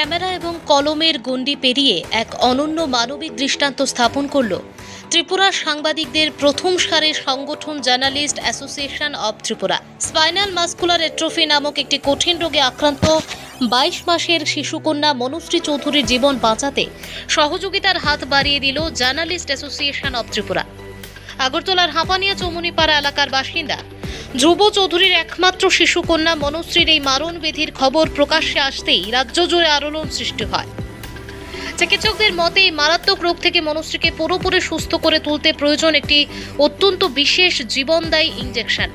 Camera এবং কলমের গণ্ডি পেরিয়ে এক অনন্য মানবিক দৃষ্টান্ত স্থাপন করল ত্রিপুরার সাংবাদিকদের প্রথম সারির সংগঠন journalist association of Tripura. Spinal muscular atrophy নামক একটি কঠিন রোগে আক্রান্ত 22 মাসের শিশুকন্যা মনুশ্রী চৌধুরীর জীবন বাঁচাতে সহযোগিতার হাত বাড়িয়ে দিল জার্নালিস্ট অ্যাসোসিয়েশন অব ত্রিপুরা। আগরতলার হাঁপানিয়া চৌমুনিপাড়া এলাকার বাসিন্দা ধ্রুব চৌধুরীর একমাত্র শিশুকন্যা মনুশ্রীর এই মারণ ব্যাধির খবর প্রকাশ্যে আসতেই রাজ্য জুড়ে আলোড়ন সৃষ্টি হয়। চিকিৎসকদের মতে এই মারাত্মক রোগ থেকে মনুশ্রীকে পুরোপুরি সুস্থ করে তুলতে প্রয়োজন একটি অত্যন্ত বিশেষ জীবনদায়ী ইনজেকশন,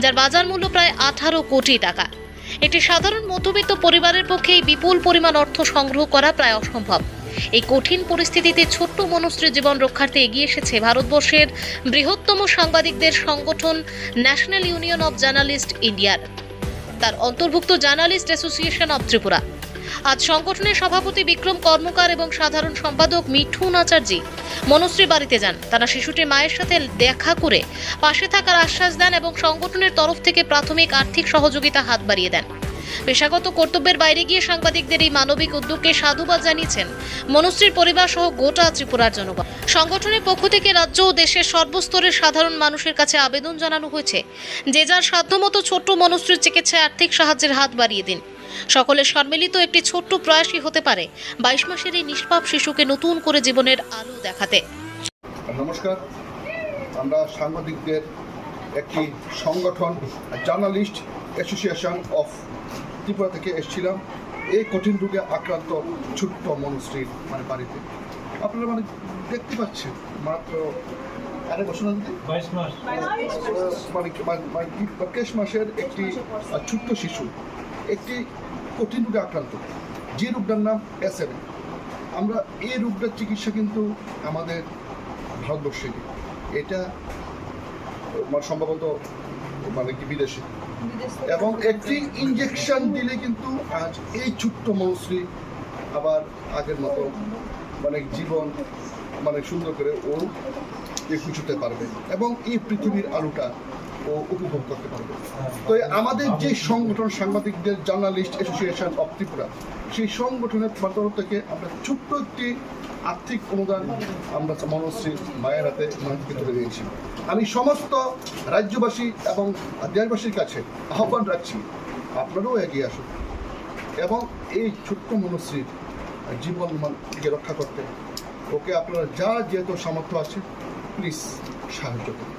যার বাজার মূল্য প্রায় 18 কোটি টাকা। একটি সাধারণ মধ্যবিত্ত পরিবারের পক্ষে এই বিপুল পরিমাণ অর্থ সংগ্রহ করা প্রায় অসম্ভব। এই কঠিন পরিস্থিতিতে ছোট্ট মনুশ্রীর জীবন রক্ষার্থে এগিয়ে এসেছে ভারতবর্ষের বৃহত্তম সাংবাদিকদের সংগঠন ন্যাশনাল ইউনিয়ন অব জার্নালিস্ট ইন্ডিয়ার, তার অন্তর্ভুক্ত জার্নালিস্ট অ্যাসোসিয়েশন অব ত্রিপুরা। আজ সংগঠনের সভাপতি বিক্রম কর্মকার এবং সাধারণ সম্পাদক মিঠুন আচার্য মনুশ্রী বাড়িতে যান। তারা শিশুটির মায়ের সাথে দেখা করে পাশে থাকার আশ্বাস দেন এবং সংগঠনের তরফ থেকে প্রাথমিক আর্থিক সহযোগিতা হাত বাড়িয়ে দেন। পেশাগত কর্তব্যের বাইরে গিয়ে সাংবাদিকদের এই মানবিক উদ্যোগকে সাধুবাদ জানিয়েছেন মনুশ্রীর পরিবার সহ গোটা ত্রিপুরার জনগণ। সংগঠনের পক্ষ থেকে রাজ্য ও দেশের সর্বস্তরের সাধারণ মানুষের কাছে আবেদন জানানো হয়েছে, যে যার সাধ্যমতো ছোট্ট মনুশ্রীর চিকিৎসায় আর্থিক সাহায্যের হাত বাড়িয়ে দিন। সকলের সম্মিলিত একটি ছোট্ট প্রয়াসই হতে পারে 22 মাসের এই নিষ্পাপ শিশুকে নতুন করে জীবনের আলো দেখাতে। নমস্কার, আমরা সাংবাদিকদের একটি সংগঠন জার্নালিস্ট অ্যাসোসিয়েশন অফ ত্রিপুরা থেকে এসেছিলাম এই কঠিন রোগে আক্রান্ত ছোট্ট মনুশ্রীর বাড়িতে। আপনারা দেখতে পাচ্ছেন মাত্র 22 মাসের একটি ছোট্ট শিশু একটি কঠিন রোগে আক্রান্ত, যে রোগটার নাম SMA। আমরা এই রোগটার চিকিৎসা কিন্তু আমাদের ভারতবর্ষে এটা সম্ভবত কি বিদেশে, এবং একটি ইনজেকশন দিলে কিন্তু আজ এই ছোট্ট মনুশ্রী আবার আগের মতো জীবন সুন্দর করে ও খুঁজতে পারবে এবং এই পৃথিবীর আলোটা ও উপভোগ করতে পারবে। তো আমাদের যে সংগঠন সাংবাদিকদের জার্নালিস্ট অ্যাসোসিয়েশন অব ত্রিপুরা, সেই সংগঠনের তরফ থেকে আমরা ছোট্ট একটি আর্থিক অনুদান আমরা মনুশ্রী মায়ের হাতে মানুষকে তুলে দিয়েছি। আমি সমস্ত রাজ্যবাসী এবং দেশবাসীর কাছে আহ্বান রাখছি, আপনারাও এগিয়ে আসুন এবং এই ছোট্ট মনুশ্রীর জীবনকে রক্ষা করতে ওকে আপনারা যা যেহেতু সামর্থ্য আছে প্লিজ সাহায্য করুন।